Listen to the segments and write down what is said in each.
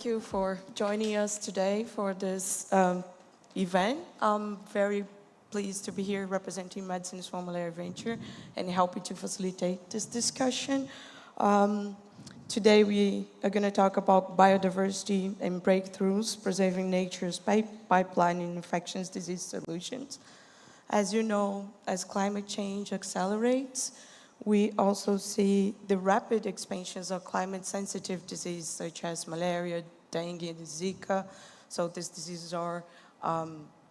thank you for joining us today for this event. I'm very pleased to be here representing Medicines for Malaria Venture and helping to facilitate this discussion. Today we are going to talk about biodiversity and breakthroughs, preserving nature's pipeline in infectious disease solutions. As you know, as climate change accelerates, we also see the rapid expansions of climate-sensitive diseases such as malaria, dengue, and Zika. So these diseases are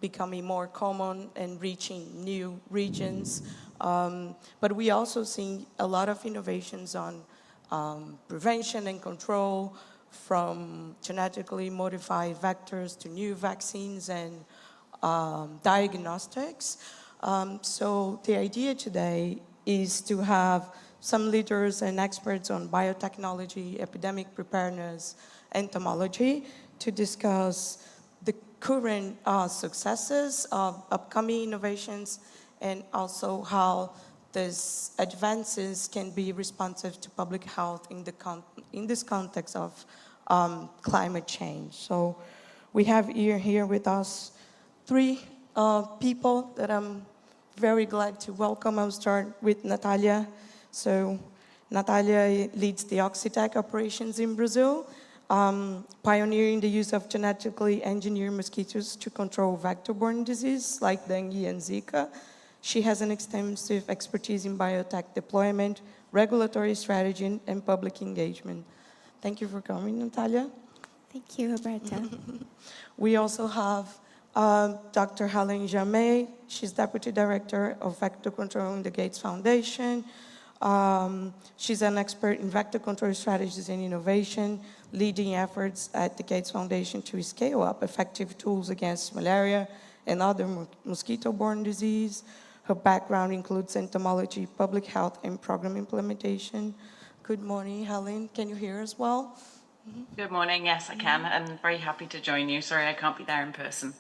becoming more common and reaching new regions. But we also see a lot of innovations on prevention and control, from genetically modified vectors to new vaccines and diagnostics. So the idea today is to have some leaders and experts on biotechnology, epidemic preparedness, entomology to discuss the current successes of upcoming innovations and also how these advances can be responsive to public health in this context of climate change. So we have here with us three people that I'm very glad to welcome. I'll start with Natalia. So Natalia leads the Oxitec operations in Brazil, pioneering the use of genetically engineered mosquitoes to control vector-borne disease like dengue and Zika. She has an extensive expertise in biotech deployment, regulatory strategy, and public engagement. Thank you for coming, Natalia. Thank you, Roberta. We also have Dr. Helen Jamet. She's Deputy Director of Vector Control in the Gates Foundation. She's an expert in vector control strategies and innovation, leading efforts at the Gates Foundation to scale up effective tools against malaria and other mosquito-borne disease. Her background includes entomology, public health, and program implementation. Good morning, Helen. Can you hear us well? Good morning. Yes, I can. I'm very happy to join you. Sorry, I can't be there in person.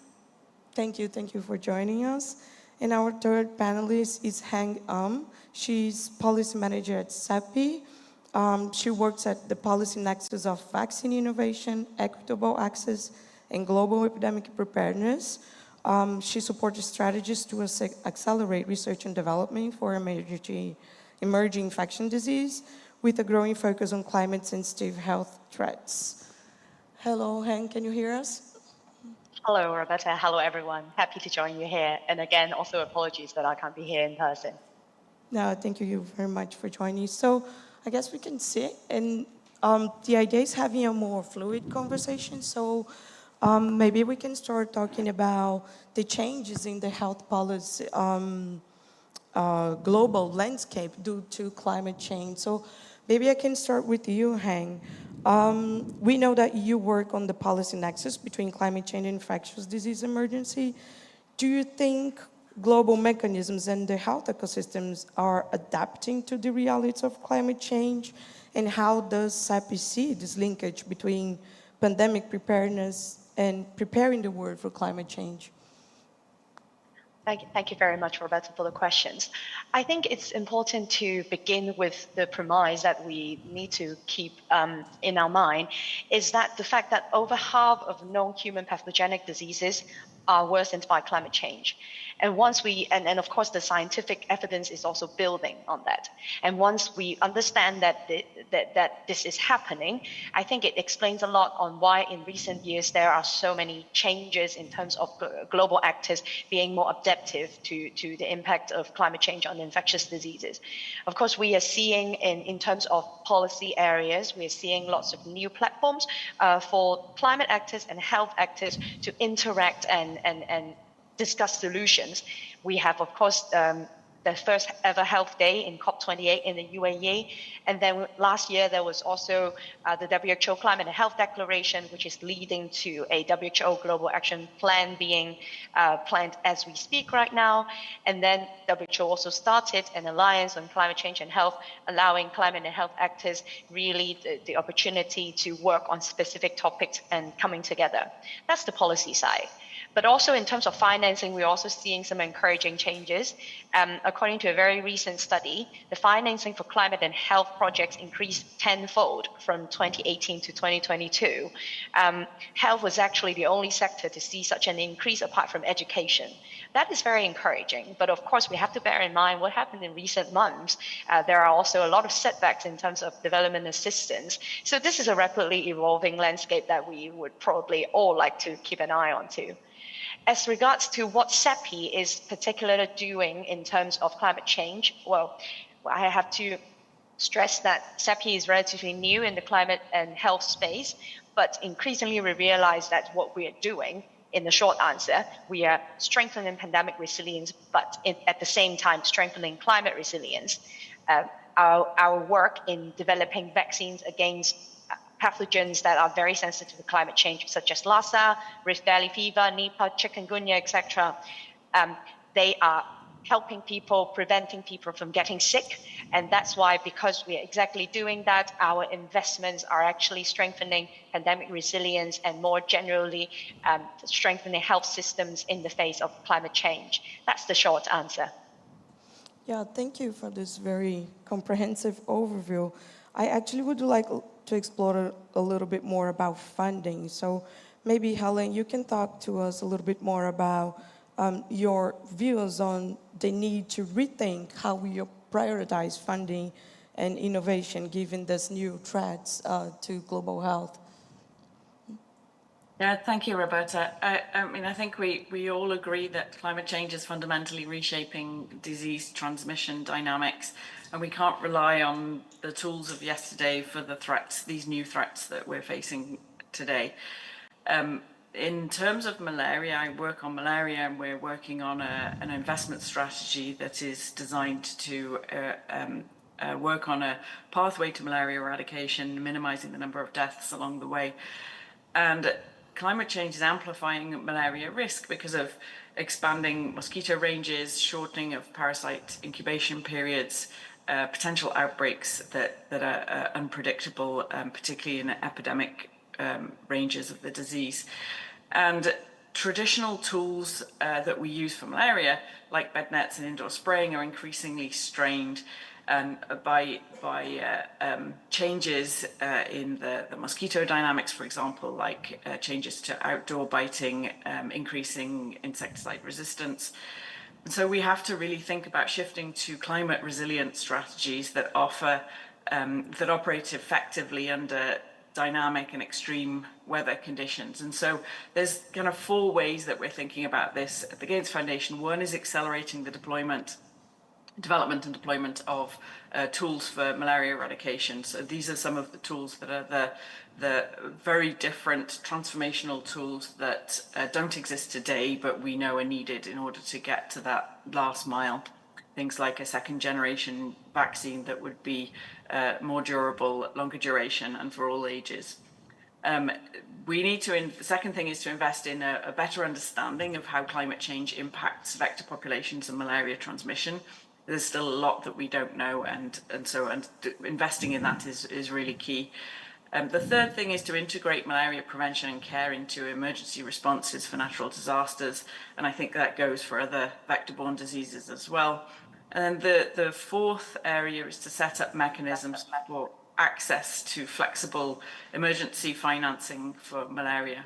Thank you for joining us. And our third panelist is Heng. She's policy manager at CEPI. She works at the policy nexus of vaccine innovation, equitable access, and global epidemic preparedness. She supports strategies to accelerate research and development for emerging infection disease with a growing focus on climate-sensitive health threats. Hello, Heng, can you hear us? Hello, Roberta. Hello, everyone. Happy to join you here. And again, also apologies that I can't be here in person. No, thank you very much for joining. So I guess we can sit, and the idea is having a more fluid conversation. So maybe we can start talking about the changes in the health policy global landscape due to climate change. So maybe I can start with you, Heng. We know that you work on the policy nexus between climate change and infectious disease emergency. Do you think global mechanisms and the health ecosystems are adapting to the realities of climate change? And how does CEPI see this linkage between pandemic preparedness and preparing the world for climate change? Thank you very much, Roberta, for the questions. I think it's important to begin with the premise that we need to keep in our mind is that the fact that over half of known human pathogenic diseases are worsened by climate change. And once and of course the scientific evidence is also building on that. And once we understand that this is happening, I think it explains a lot on why in recent years there are so many changes in terms of global actors being more adaptive to the impact of climate change on infectious diseases. Of course, we are seeing in terms of policy areas, we are seeing lots of new platforms for climate actors and health actors to interact and discuss solutions. We have, of course, the first ever health day in COP28 in the UAE. And then last year, there was also the WHO Climate and Health Declaration, which is leading to a WHO Global Action Plan being planned as we speak right now. And then WHO also started an alliance on climate change and health, allowing climate and health actors really the opportunity to work on specific topics and coming together. That's the policy side. But also in terms of financing, we're also seeing some encouraging changes. according to a very recent study, the financing for climate and health projects increased tenfold from 2018 to 2022. Health was actually the only sector to see such an increase apart from education. That is very encouraging, but of course we have to bear in mind what happened in recent months. There are also a lot of setbacks in terms of development assistance. So this is a rapidly evolving landscape that we would probably all like to keep an eye on too. As regards to what CEPI is particularly doing in terms of climate change, well, I have to stress that CEPI is relatively new in the climate and health space, but increasingly we realize that what we are doing, in the short answer, we are strengthening pandemic resilience, but at the same time strengthening climate resilience. Our work in developing vaccines against pathogens that are very sensitive to climate change, such as Lassa, Rift Valley fever, Nipah, chikungunya, etc. They are helping people, preventing people from getting sick. And that's why, because we are exactly doing that, our investments are actually strengthening pandemic resilience and more generally strengthening health systems in the face of climate change. That's the short answer. Yeah, thank you for this very comprehensive overview. I actually would like to explore a little bit more about funding. So maybe, Helen, you can talk to us a little bit more about your views on the need to rethink how we prioritize funding and innovation given these new threats to global health. Yeah, thank you, Roberta. I mean, I think we all agree that climate change is fundamentally reshaping disease transmission dynamics, and we can't rely on the tools of yesterday for the threats, these new threats that we're facing today. In terms of malaria, I work on malaria, and we're working on an investment strategy that is designed to work on a pathway to malaria eradication, minimizing the number of deaths along the way. And climate change is amplifying malaria risk because of expanding mosquito ranges, shortening of parasite incubation periods, potential outbreaks that are unpredictable, particularly in epidemic ranges of the disease. And traditional tools that we use for malaria, like bed nets and indoor spraying, are increasingly strained by changes in the mosquito dynamics, for example, like changes to outdoor biting, increasing insecticide resistance. And so we have to really think about shifting to climate resilient strategies that offer, that operate effectively under dynamic and extreme weather conditions. And so there's kind of 4 ways that we're thinking about this at the Gates Foundation. One is accelerating the development and deployment of tools for malaria eradication. So these are some of the tools that are the very different transformational tools that don't exist today, but we know are needed in order to get to that last mile. Things like a second generation vaccine that would be more durable, longer duration, and for all ages. We need to, the second thing is to invest in a better understanding of how climate change impacts vector populations and malaria transmission. There's still a lot that we don't know, and so investing in that is really key. The third thing is to integrate malaria prevention and care into emergency responses for natural disasters, and I think that goes for other vector-borne diseases as well. And then the fourth area is to set up mechanisms for access to flexible emergency financing for malaria.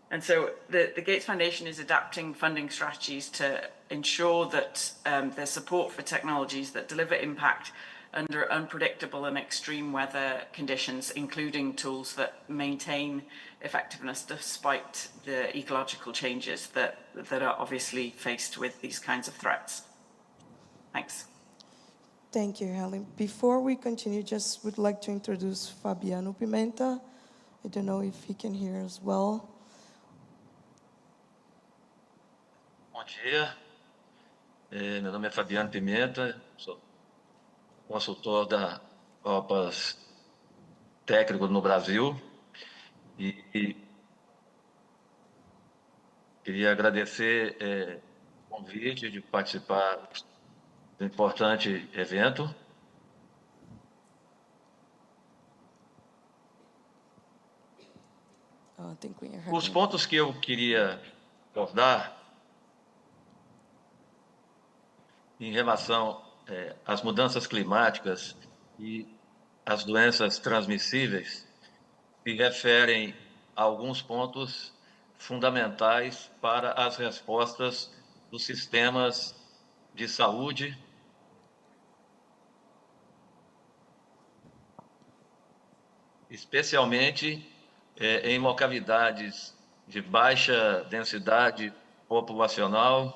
And so the Gates Foundation is adapting funding strategies to ensure that there's support for technologies that deliver impact under unpredictable and extreme weather conditions, including tools that maintain effectiveness despite the ecological changes that are obviously faced with these kinds of threats. Thanks. Thank you, Helen. Before we continue, just would like to introduce Fabiano Pimenta. I don't know if he can hear as well. Bom dia, meu nome é Fabiano Pimenta, sou consultor da OPAS técnico no Brasil e queria agradecer o convite de participar do importante evento. Os pontos que eu queria abordar em relação às mudanças climáticas e as doenças transmissíveis se referem a alguns pontos fundamentais para as respostas dos sistemas de saúde, especialmente em localidades de baixa densidade populacional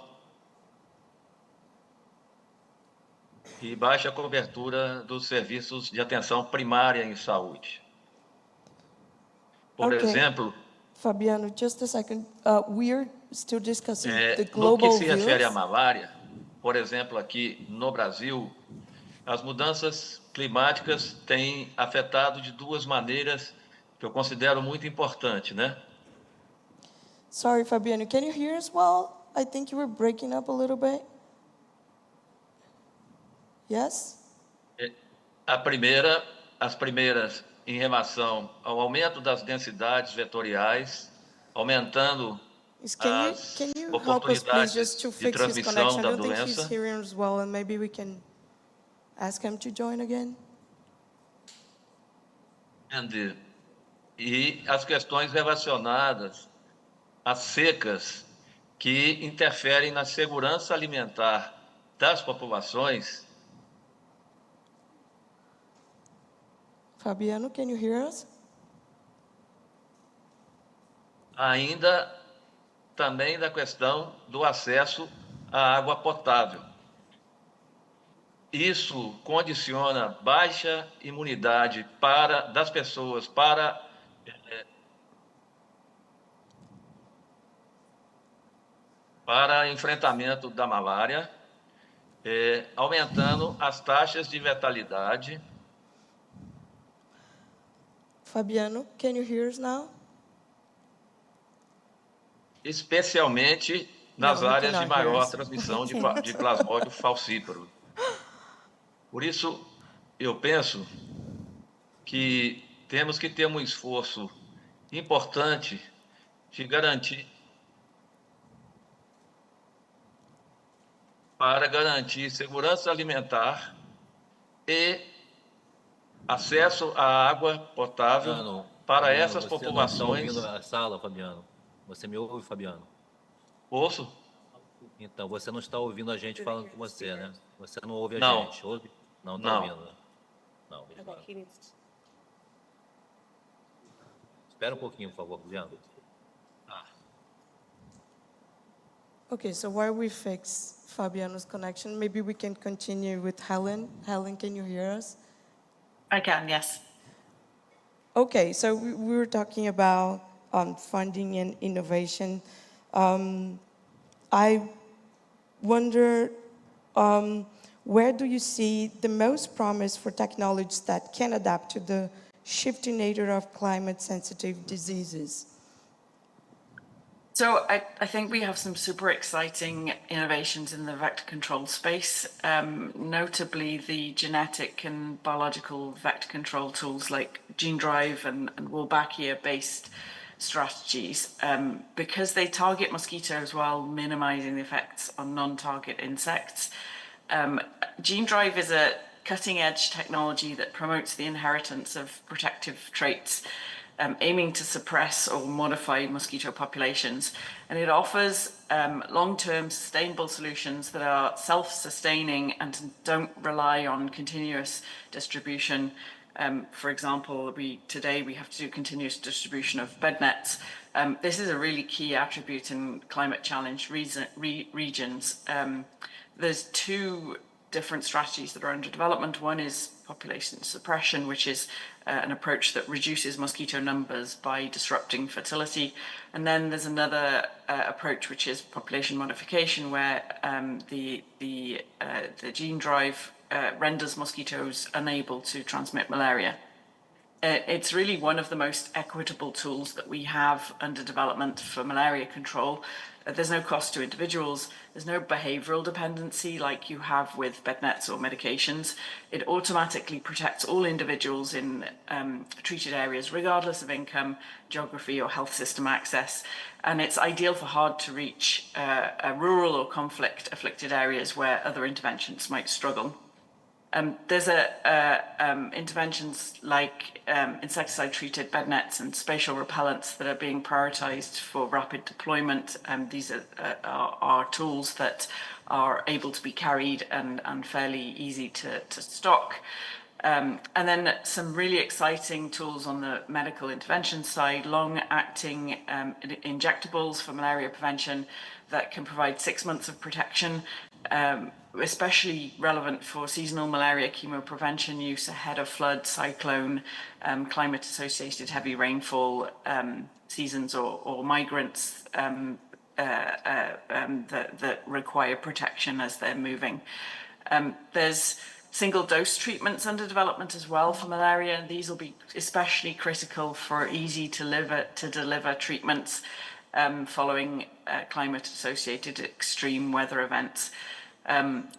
e baixa cobertura dos serviços de atenção primária em saúde. Por exemplo, Fabiano, just a second. We're still discussing the no que global se refere à views. malária, por exemplo, aqui no Brasil, as mudanças climáticas têm afetado de duas maneiras que eu considero muito importantes, né? Sorry, Fabiano, can you hear us well? I think you were breaking up a little bit. Yes? As primeiras em relação ao aumento das densidades vetoriais, aumentando Can as you help us, please, just to oportunidades de fix his transmissão connection? I da don't think he's doença. hearing us well, and maybe we can ask him to join again. E as questões relacionadas às secas que interferem na segurança alimentar das populações. Fabiano, can you hear us? Ainda também da questão do acesso à água potável. Isso condiciona baixa imunidade das pessoas para enfrentamento da malária, aumentando as taxas de letalidade. Fabiano, can you hear us now? Especialmente nas áreas de maior transmissão He de can't. plasmódio falcíparo. Por isso, eu penso que temos que ter um esforço importante de garantir segurança alimentar e acesso à água potável para essas populações. Você não está ouvindo a sala, Fabiano? Você me ouve, Fabiano? Ouço? Então, você não está ouvindo a gente falando com você, né? Você não ouve a Não. gente, ouve? Não está Não. ouvindo, né? Não. Espera um pouquinho, por favor, Fabiano. Okay, so while we fix Fabiano's connection, maybe we can continue with Helen. Helen, can you hear us? I can, yes. Okay, so we were talking about funding and innovation. I wonder, where do you see the most promise for technologies that can adapt to the shifting nature of climate-sensitive diseases? So I think we have some super exciting innovations in the vector control space, notably the genetic and biological vector control tools like gene drive and Wolbachia-based strategies, because they target mosquitoes while minimizing the effects on non-target insects. Gene drive is a cutting-edge technology that promotes the inheritance of protective traits, aiming to suppress or modify mosquito populations. And it offers long-term sustainable solutions that are self-sustaining and don't rely on continuous distribution. For example, today we have to do continuous distribution of bed nets. This is a really key attribute in climate challenged regions. There's two different strategies that are under development. One is population suppression, which is an approach that reduces mosquito numbers by disrupting fertility. And then there's another approach, which is population modification, where the gene drive renders mosquitoes unable to transmit malaria. It's really one of the most equitable tools that we have under development for malaria control. There's no cost to individuals. There's no behavioral dependency like you have with bed nets or medications. It automatically protects all individuals in treated areas, regardless of income, geography, or health system access. And it's ideal for hard to reach rural or conflict afflicted areas where other interventions might struggle. There's interventions like insecticide-treated bed nets and spatial repellents that are being prioritised for rapid deployment. These are tools that are able to be carried and fairly easy to stock. And then some really exciting tools on the medical intervention side, long-acting injectables for malaria prevention that can provide 6 months of protection, especially relevant for seasonal malaria chemoprevention use ahead of flood, cyclone, climate-associated heavy rainfall seasons or migrants that require protection as they're moving. There's single-dose treatments under development as well for malaria, and these will be especially critical for easy to deliver treatments following climate-associated extreme weather events.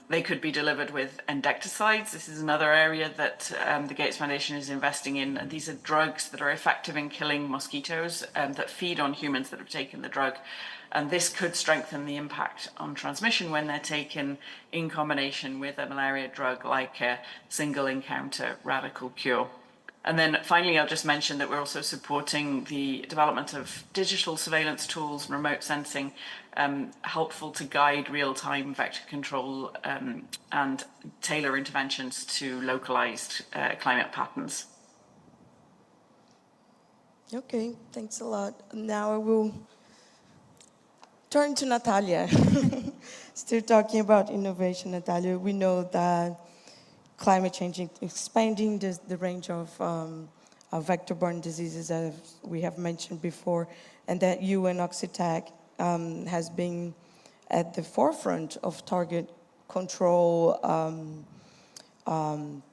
They could be delivered with endecticides. This is another area that the Gates Foundation is investing in. And these are drugs that are effective in killing mosquitoes that feed on humans that have taken the drug. And this could strengthen the impact on transmission when they're taken in combination with a malaria drug like a single encounter radical cure. And then finally, I'll just mention that we're also supporting the development of digital surveillance tools and remote sensing, helpful to guide real-time vector control and tailor interventions to localized climate patterns. Okay, thanks a lot. Now I will turn to Natalia. Still talking about innovation, Natalia. We know that climate change is expanding the range of vector-borne diseases, as we have mentioned before, and that you and Oxitec has been at the forefront of target control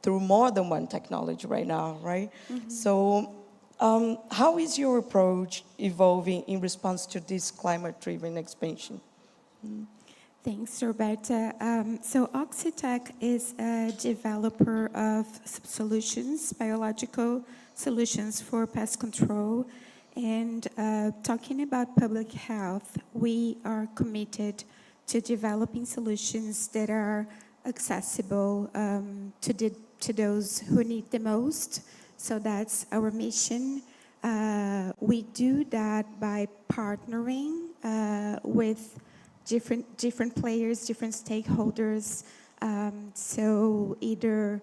through more than one technology right now, right? Mm-hmm. So how is your approach evolving in response to this climate-driven expansion? Mm. Thanks, Roberta. So Oxitec is a developer of solutions, biological solutions for pest control. And talking about public health, we are committed to developing solutions that are accessible to those who need the most. So that's our mission. We do that by partnering with different players, different stakeholders. So either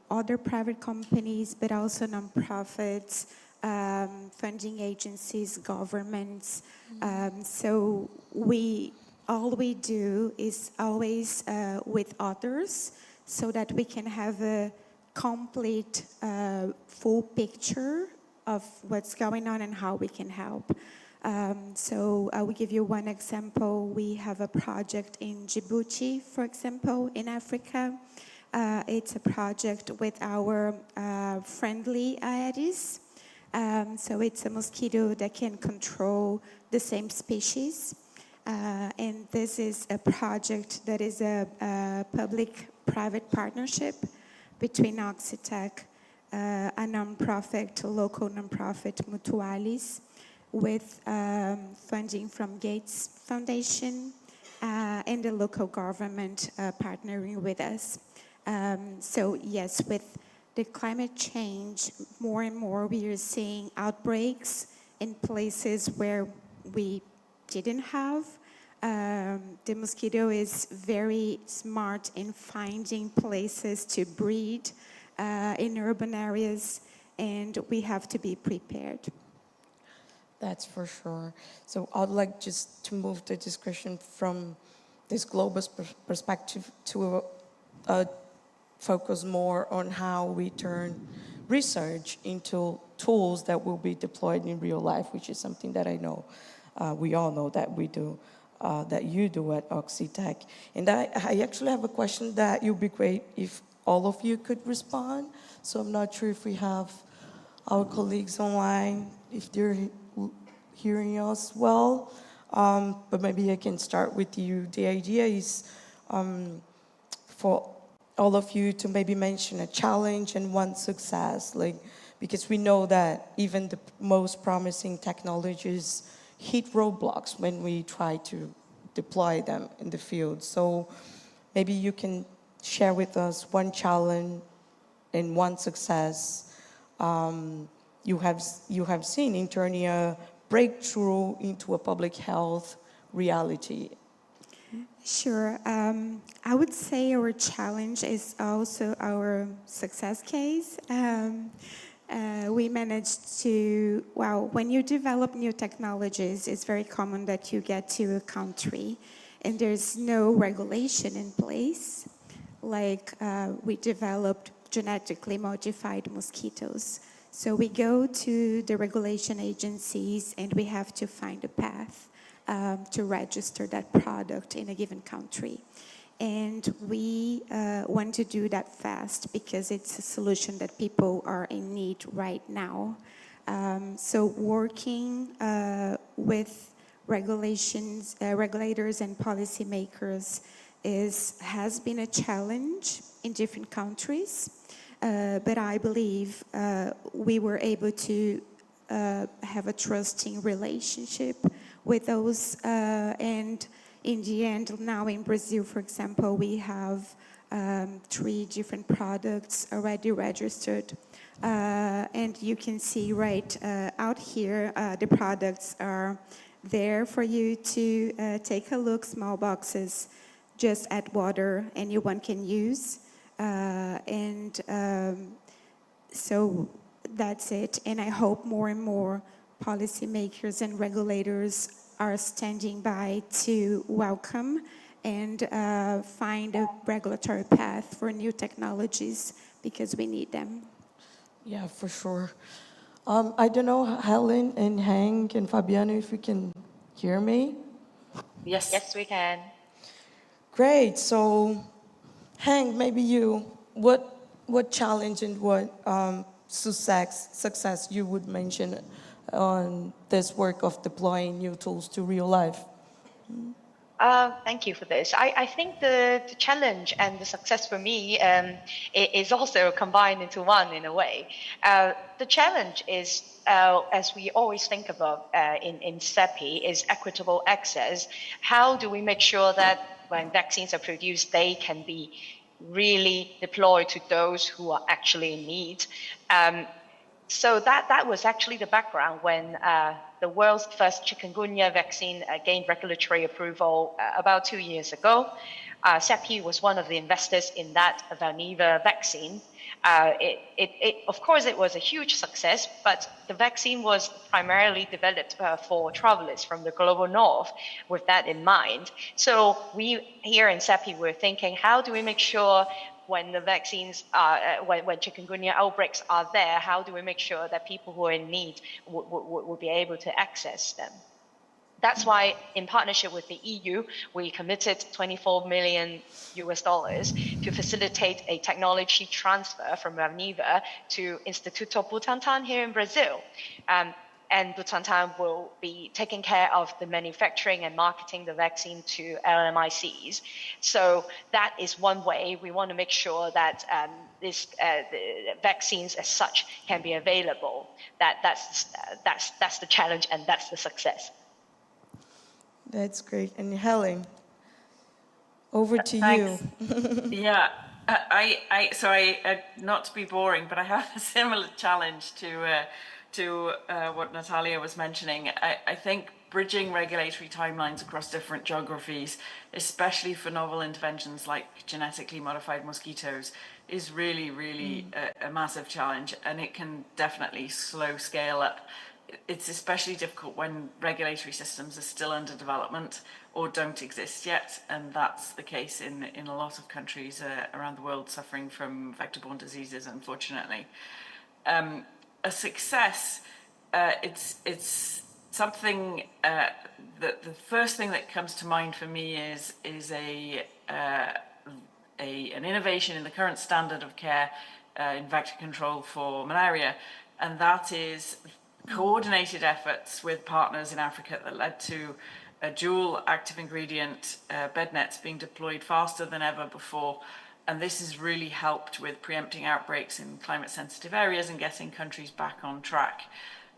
other private companies, but also nonprofits, funding agencies, governments. So all we do is always with others, so that we can have a complete, full picture of what's going on and how we can help. So I will give you one example. We have a project in Djibouti, for example, in Africa. It's a project with our friendly Ataides. So it's a mosquito that can control the same species. And this is a project that is a public-private partnership between Oxitec, a local nonprofit, Mutualis, with funding from Gates Foundation and the local government partnering with us. So yes, with the climate change, more and more we are seeing outbreaks in places where we didn't have. The mosquito is very smart in finding places to breed in urban areas, and we have to be prepared. That's for sure. So I'd like just to move the discussion from this global perspective to focus more on how we turn research into tools that will be deployed in real life, which is something that I know we all know that we do, that you do at Oxitec. And I actually have a question that it would be great if all of you could respond. So I'm not sure if we have our colleagues online, if they're hearing us well. But maybe I can start with you. The idea is for all of you to maybe mention a challenge and one success, because we know that even the most promising technologies hit roadblocks when we try to deploy them in the field. So maybe you can share with us one challenge and one success you have seen in turning a breakthrough into a public health reality. Sure. I would say our challenge is also our success case. We managed to, well, when you develop new technologies, it's very common that you get to a country and there's no regulation in place. Like we developed genetically modified mosquitoes. So we go to the regulation agencies and we have to find a path to register that product in a given country. And we want to do that fast because it's a solution that people are in need right now. So working with regulators and policymakers has been a challenge in different countries. But I believe we were able to have a trusting relationship with those, and in the end, now in Brazil, for example, we have 3 different products already registered. And you can see right out here, the products are there for you to take a look, small boxes, just add water, anyone can use. So that's it. And I hope more and more policymakers and regulators are standing by to welcome and find a regulatory path for new technologies because we need them. Yeah, for sure. I don't know, Helen and Hank and Fabiano, if you can hear me. Yes. Yes, we can. Great. So, Hank, maybe you, what challenge and what success you would mention on this work of deploying new tools to real life? Thank you for this. I think the challenge and the success for me is also combined into one in a way. The challenge is, as we always think about in CEPI, is equitable access. How do we make sure that when vaccines are produced, they can be really deployed to those who are actually in need? So that was actually the background when the world's first chikungunya vaccine gained regulatory approval about 2 years ago. CEPI was one of the investors in that Valneva vaccine. Of course, it was a huge success, but the vaccine was primarily developed for travelers from the global north with that in mind. So we here in CEPI were thinking, how do we make sure when the vaccines when chikungunya outbreaks are there, how do we make sure that people who are in need will be able to access them? That's why, in partnership with the EU, we committed $24 million to facilitate a technology transfer from Valneva to Instituto Butantan here in Brazil. And Butantan will be taking care of the manufacturing and marketing the vaccine to LMICs. So that is one way we want to make sure that the vaccines as such can be available. That's the challenge and that's the success. That's great. And Helen, over to Thanks. you. Yeah, I not to be boring, but I have a similar challenge to what Natalia was mentioning. I think bridging regulatory timelines across different geographies, especially for novel interventions like genetically modified mosquitoes, is really a massive challenge, and it can definitely slow scale up. It's especially difficult when regulatory systems are still under development or don't exist yet, and that's the case in a lot of countries around the world suffering from vector-borne diseases, unfortunately. A success, it's something that the first thing that comes to mind for me is an innovation in the current standard of care in vector control for malaria. And that is coordinated efforts with partners in Africa that led to a dual active ingredient bed nets being deployed faster than ever before. And this has really helped with preempting outbreaks in climate sensitive areas and getting countries back on track.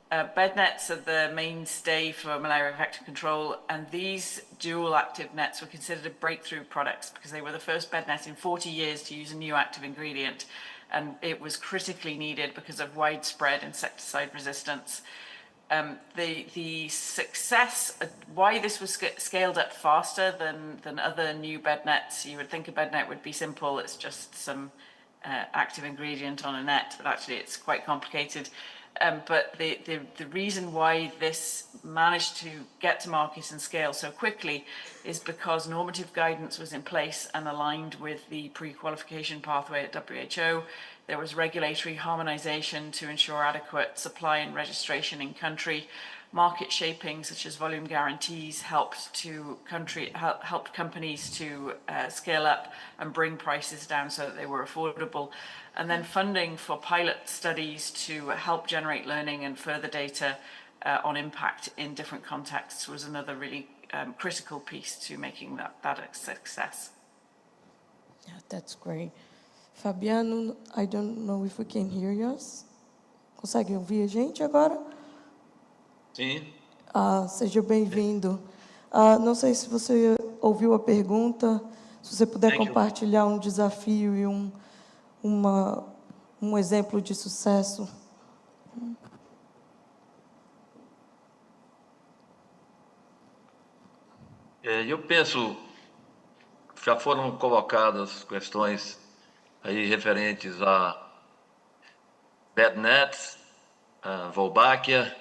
Bed nets are the mainstay for malaria vector control, and these dual active nets were considered breakthrough products because they were the first bed net in 40 years to use a new active ingredient, and it was critically needed because of widespread insecticide resistance. The success, why this was scaled up faster than other new bed nets, you would think a bed net would be simple, it's just some active ingredient on a net, but actually it's quite complicated. But the reason why this managed to get to market and scale so quickly is because normative guidance was in place and aligned with the pre-qualification pathway at WHO. There was regulatory harmonization to ensure adequate supply and registration in country. Market shaping, such as volume guarantees, helped companies to scale up and bring prices down so that they were affordable. And then funding for pilot studies to help generate learning and further data on impact in different contexts was another really critical piece to making that a success. Yeah, that's great. Fabiano, I don't know if we can hear us. Conseguem ouvir a gente agora? Sim. Seja bem-vindo. Não sei se você ouviu a pergunta, se você puder compartilhar um desafio e um exemplo de sucesso. Eu penso, já foram colocadas questões aí referentes a bed nets, a Wolbachia,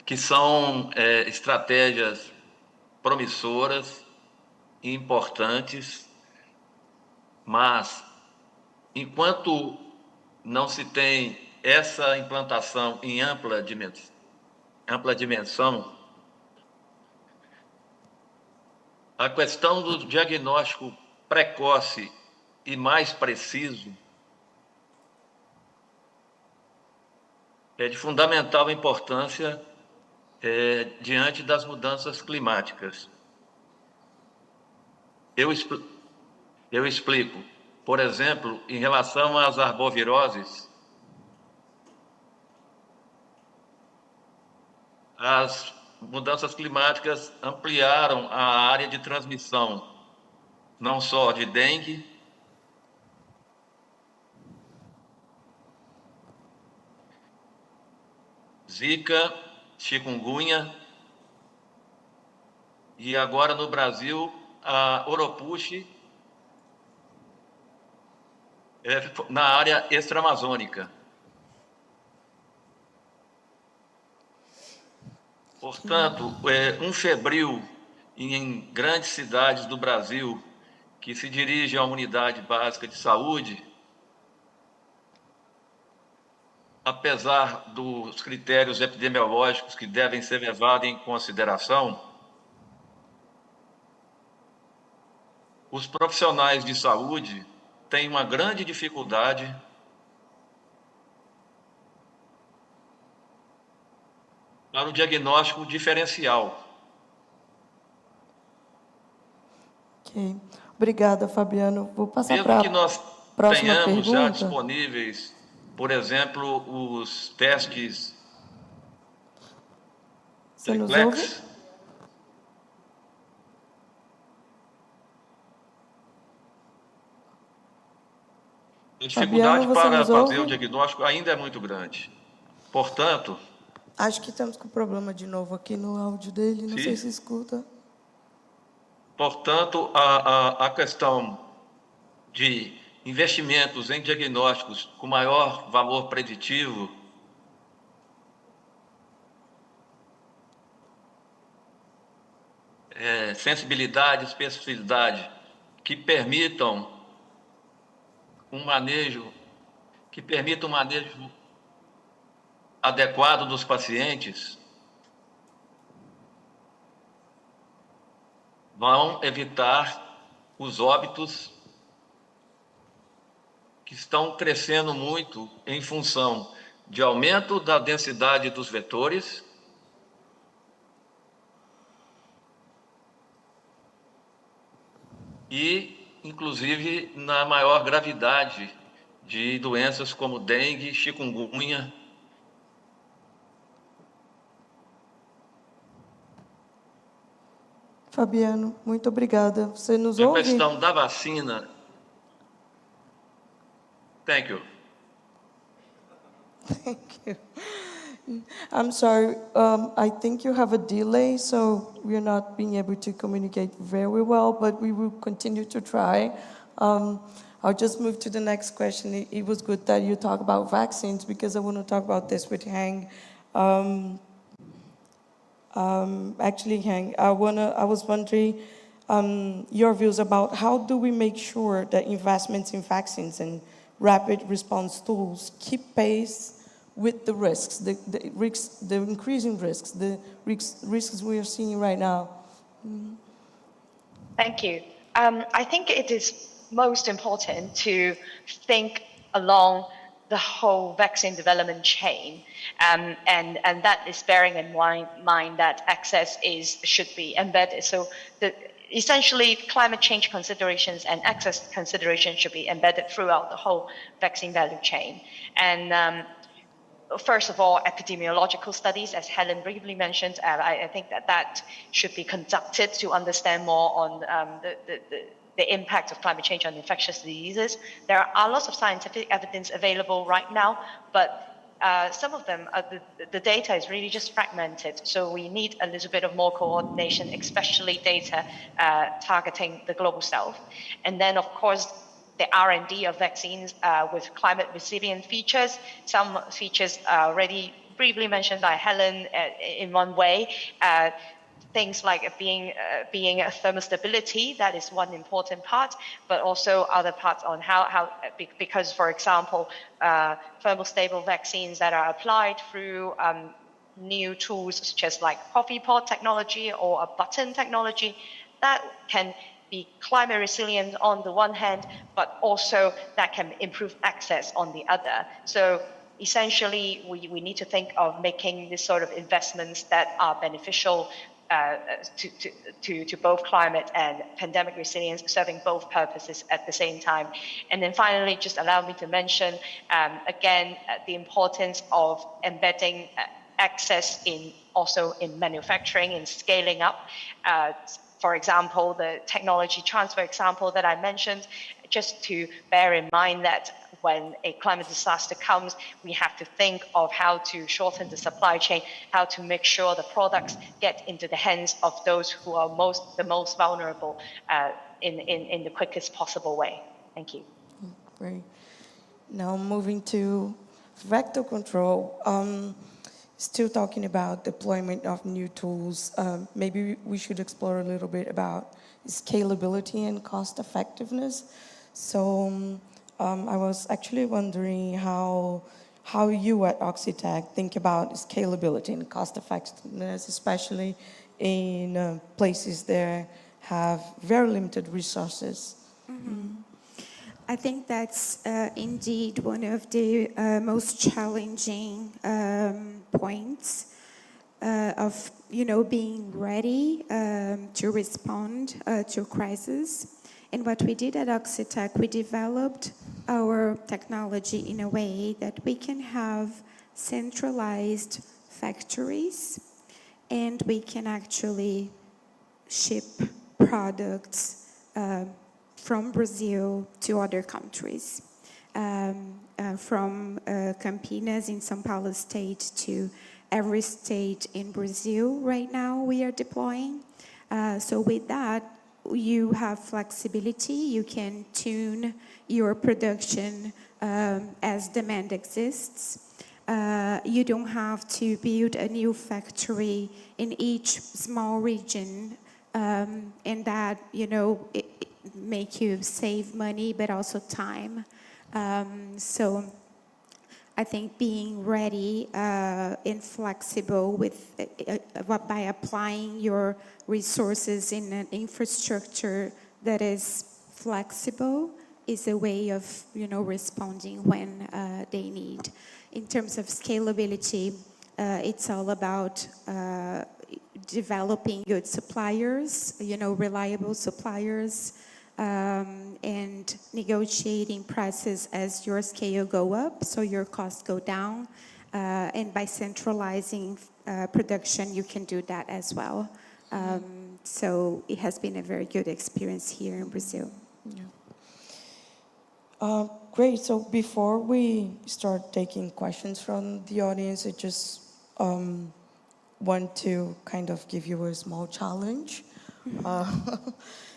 que são estratégias promissoras e importantes, mas enquanto não se tem essa implantação em ampla dimensão, a questão do diagnóstico precoce e mais preciso é de fundamental importância diante das mudanças climáticas. Eu explico. Por exemplo, em relação às arboviroses, as mudanças climáticas ampliaram a área de transmissão, não só de dengue, zika, chikungunya, e agora no Brasil a oropouche na área extra-amazônica. Portanto, um febril em grandes cidades do Brasil que se dirige à unidade básica de saúde, apesar dos critérios epidemiológicos que devem ser levados em consideração, os profissionais de saúde têm uma grande dificuldade para o diagnóstico diferencial. Ok. Obrigada, Fabiano. Vou passar para a próxima Mesmo que nós tenhamos já pergunta. disponíveis, por exemplo, os testes Você nos triplex, ouve? a dificuldade Fabiano, você para nos fazer ouve? o diagnóstico ainda é muito grande. Portanto, Acho que estamos com problema de novo aqui no áudio dele, não sei se escuta. Portanto, a questão de investimentos em diagnósticos com maior valor preditivo sensibilidade, especificidade, que permitam um manejo adequado dos pacientes, vão evitar os óbitos que estão crescendo muito em função de aumento da densidade dos vetores e, inclusive, na maior gravidade de doenças como dengue, chikungunya. Fabiano, muito obrigada. Você nos A ouve? questão da vacina. Thank you. Thank you. I'm sorry, I think you have a delay, so we're not being able to communicate very well, but we will continue to try. I'll just move to the next question. It was good that you talk about vaccines, because I want to talk about this with Heng. Actually, Heng, I was wondering your views about how do we make sure that investments in vaccines and rapid response tools keep pace with the risks, the increasing risks, the risks we are seeing right now? Thank you. I think it is most important to think along the whole vaccine development chain, and that is bearing in mind that access should be embedded. So essentially, climate change considerations and access considerations should be embedded throughout the whole vaccine value chain. And first of all, epidemiological studies, as Helen briefly mentioned, I think that should be conducted to understand more on the impact of climate change on infectious diseases. There are lots of scientific evidence available right now, but some of them, the data is really just fragmented. So we need a little bit of more coordination, especially data targeting the global south. And then, of course, the R&D of vaccines with climate resilient features. Some features are already briefly mentioned by Helen in one way. Things like being a thermostability, that is one important part, but also other parts on how because, for example, thermostable vaccines that are applied through new tools such as like coffee pot technology or a button technology, that can be climate resilient on the one hand, but also that can improve access on the other. So essentially, we need to think of making this sort of investments that are beneficial to both climate and pandemic resilience, serving both purposes at the same time. And then finally, just allow me to mention again the importance of embedding access also in manufacturing and scaling up. For example, the technology transfer example that I mentioned, just to bear in mind that when a climate disaster comes, we have to think of how to shorten the supply chain, how to make sure the products get into the hands of those who are the most vulnerable in the quickest possible way. Thank you. Great. Now moving to vector control. Still talking about deployment of new tools, maybe we should explore a little bit about scalability and cost effectiveness. So I was actually wondering how you at Oxitec think about scalability and cost effectiveness, especially in places that have very limited resources. Mm-hmm. I think that's indeed one of the most challenging points of being ready to respond to a crisis. And what we did at Oxitec, we developed our technology in a way that we can have centralized factories, and we can actually ship products from Brazil to other countries, from Campinas in São Paulo state to every state in Brazil right now we are deploying. So with that, you have flexibility. You can tune your production as demand exists. You don't have to build a new factory in each small region, and that, it make you save money, but also time. So I think being ready and flexible with by applying your resources in an infrastructure that is flexible is a way of, responding when they need. In terms of scalability, it's all about developing good suppliers, reliable suppliers, and negotiating prices as your scale go up, so your costs go down. And by centralizing production, you can do that as well. So it has been a very good experience here in Brazil. Yeah. Great. So before we start taking questions from the audience, I just want to kind of give you a small challenge.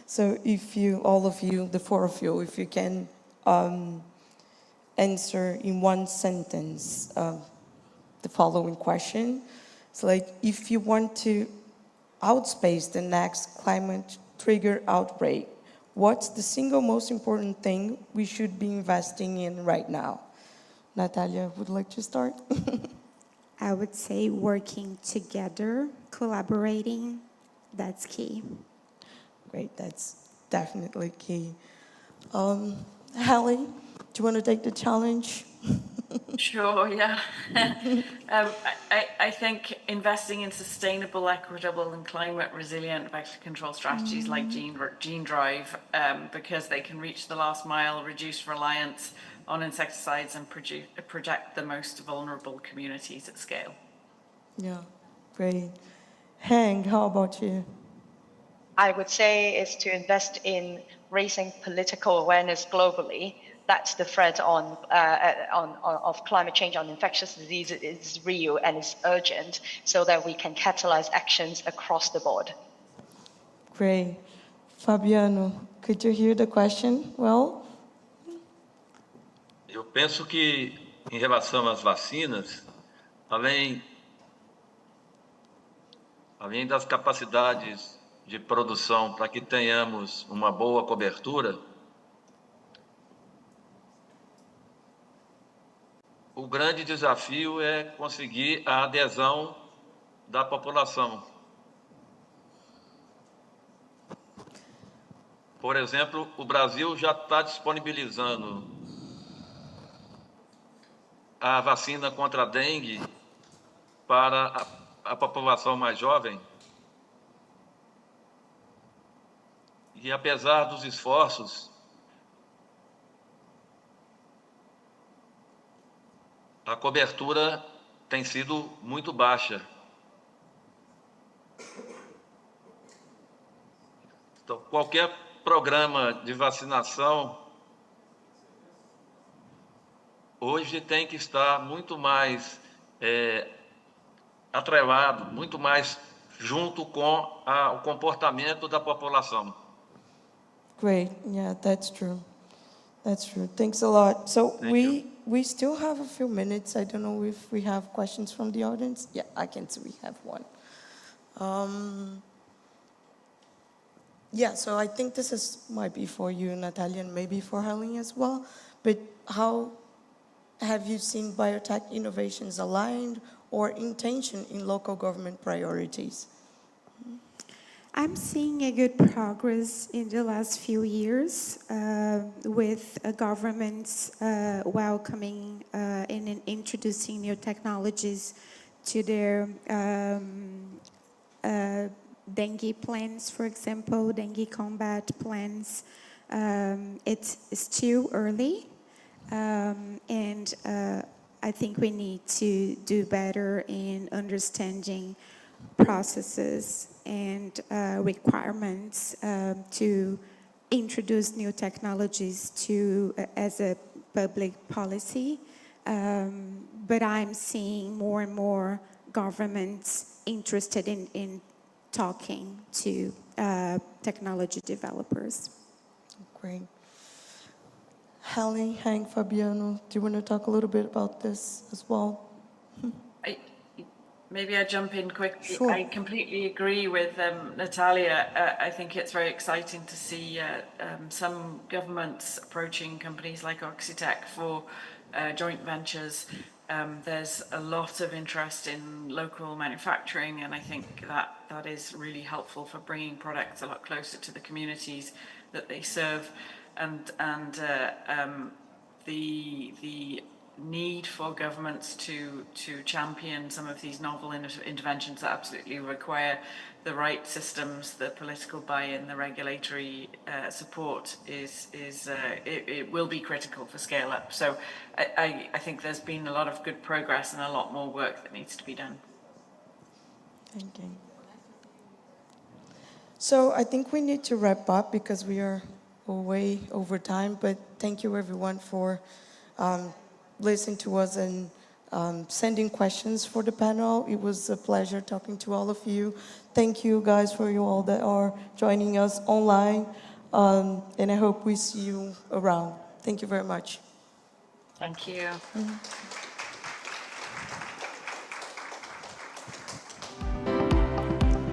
So if you, all of you, the four of you, if you can answer in one sentence the following question. So like, if you want to outspace the next climate trigger outbreak, what's the single most important thing we should be investing in right now? Natalia, would like to start? I would say working together, collaborating, that's key. Great, that's definitely key. Helen, do you want to take the challenge? Sure, yeah. I think investing in sustainable, equitable, and climate resilient vector control strategies like Gene Drive, because they can reach the last mile, reduce reliance on insecticides, and protect the most vulnerable communities at scale. Yeah, great. Heng, how about you? I would say is to invest in raising political awareness globally. That's the threat of climate change on infectious disease is real and is urgent, so that we can catalyze actions across the board. Great. Fabiano, could you hear the question well? Eu penso que, em relação às vacinas, além das capacidades de produção para que tenhamos uma boa cobertura, o grande desafio é conseguir a adesão da população. Por exemplo, o Brasil já está disponibilizando a vacina contra a dengue para a população mais jovem. E apesar dos esforços, a cobertura tem sido muito baixa. Então, qualquer programa de vacinação hoje tem que estar muito mais atrelado, muito mais junto com o comportamento da população. Great. Yeah, that's true. That's true. Thanks a lot. So we still have a few minutes. I don't know if we have questions from the audience. Yeah, I can see we have one. Yeah, so I think this might be for you, Natalia, and maybe for Helen as well. But how have you seen biotech innovations aligned or intention in local government priorities? I'm seeing a good progress in the last few years with governments welcoming and introducing new technologies to their dengue plans, for example, dengue combat plans. It's still early, and I think we need to do better in understanding processes and requirements to introduce new technologies as a public policy. But I'm seeing more and more governments interested in talking to technology developers. Great. Helen, Hank, Fabiano, do you want to talk a little bit about this as well? Maybe I jump in quickly. Sure. I completely agree with Natalia. I think it's very exciting to see some governments approaching companies like Oxitec for joint ventures. There's a lot of interest in local manufacturing, and I think that is really helpful for bringing products a lot closer to the communities that they serve, and the need for governments to champion some of these novel interventions that absolutely require the right systems, the political buy-in, the regulatory support it will be critical for scale up. So I think there's been a lot of good progress and a lot more work that needs to be done. Thank you. So I think we need to wrap up because we are way over time, but thank you everyone for listening to us and sending questions for the panel. It was a pleasure talking to all of you. Thank you guys for you all that are joining us online, and I hope we see you around. Thank you very much. Thank you. Mm-hmm.